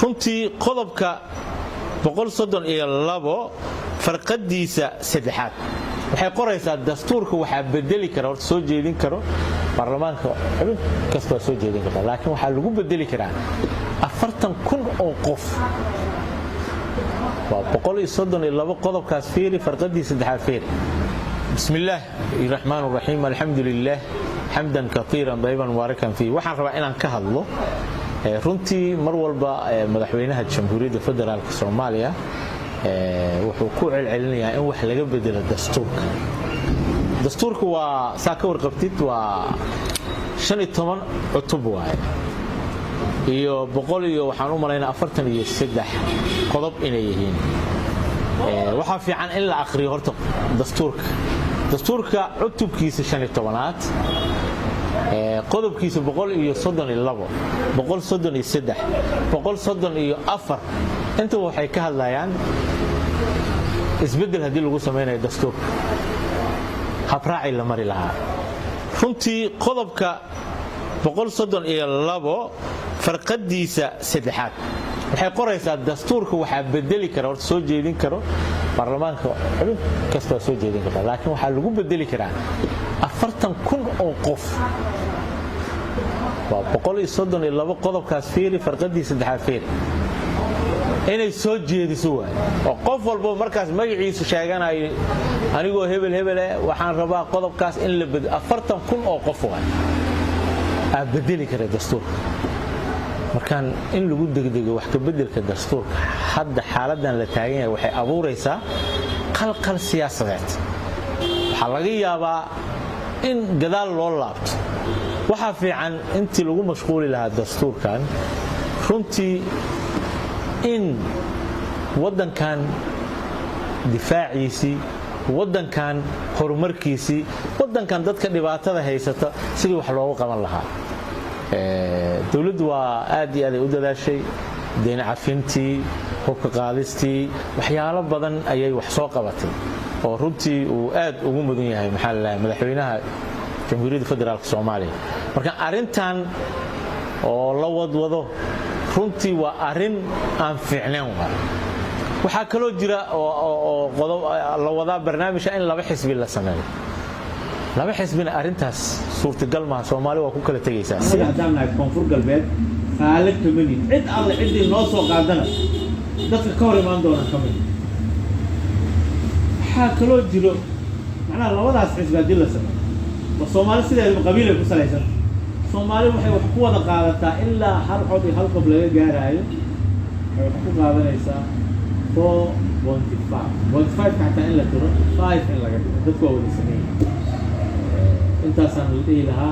runtii qodobka 132 farqadiisa saddexaad waxay qoraysaa dastuurka waxa bedeli kara oo soo jeedin karo baarlamaanka xubin kasta soo jeedin kara laakiin waxa lagu bedeli karaa 40,000 oo qof waa 132 qodobkaas fiiri farqadiisa saddexaad fiiri bismillaah الرحمن الرحيم الحمد لله حمدا كثيرا طيبا مباركا فيه waxaan rabaa inaan ka hadlo runtii mar walba madaxweynaha jamhuuriyadda federaalka Soomaaliya wuxuu ku celcelinayaa in wax laga bedelo dastuurka waa saaka warqabtid waa 15 cutub waaye iyo 100 iyo waxaan u maleynaa 43 qodob inay yihiin waxa fiican in la akhriyo horta dastuurka cutubkiisa 15aad qodobkiisa 132 133 134 inta waxay ka hadlayaan isbedel hadii lagu sameeyo dastuurka habraaci la mari lahaa runtii qodobka 132 farqadiisa saddexaad waxay qoraysaa dastuurka waxa bedeli kara oo soo jeedin karo baarlamaanka xubin kasta soo jeedin kara laakiin waxa lagu bedeli karaa 40,000 oo qof waa 132 qodobkaas fiiri farqadiisa saddexaad fiiri inay soo jeediso waay oo qof walba markaas magaciisa sheeganayo anigoo hebel waxaan rabaa qodobkaas in la bedelo 40,000 oo qof waay bedeli kara dastuurka markaan in lagu degdego wax ka bedelka dastuurka hadda xaaladan la taagan yahay waxay abuuraysaa qalqal siyaasadeed waxa laga yaabaa in gadaal loo laabto waxa fiican intii lagu mashquuli lahaa dastuurkan runtii in wadankan difaaciisi wadankan horumarkiisi wadankan dadka dhibaatada haysata sidii wax loogu qaban lahaa dawladdu waa aad iyo aad u dadaashay deyn cafintii hubka qaadistii waxyaalo badan ayay wax soo qabatay oo runtii uu aad ugu mudan yahay madaxweynaha jamhuuriyadda federaalka Soomaaliya marka arintan oo la wadwado runtii waa arin aan fiicnaan waxa kale oo jira oo qodob la wada barnaamijka in laba xisbi la sameeyo laba xisbina arintaas suurtagal ma Soomaaliya waa ku kala tagaysaa sida hadaan koonfur galbeed xaalad kamid cid alle cid noo soo qaadana dadka ka hor imaan doona kamid waxa kale oo jiro macna labadaas xisbi hadii la sameeyo Soomaaliya sideedaba qabiil ay ku salaysan Soomaaliya waxay wax ku wada qaadataa ilaa hal cod iyo hal qof laga gaarayo waxay ku qaadanaysaa 4.5 حتى إلا ترى 5 إلا قبل تذكر ودي سنين أنت سان اللي لها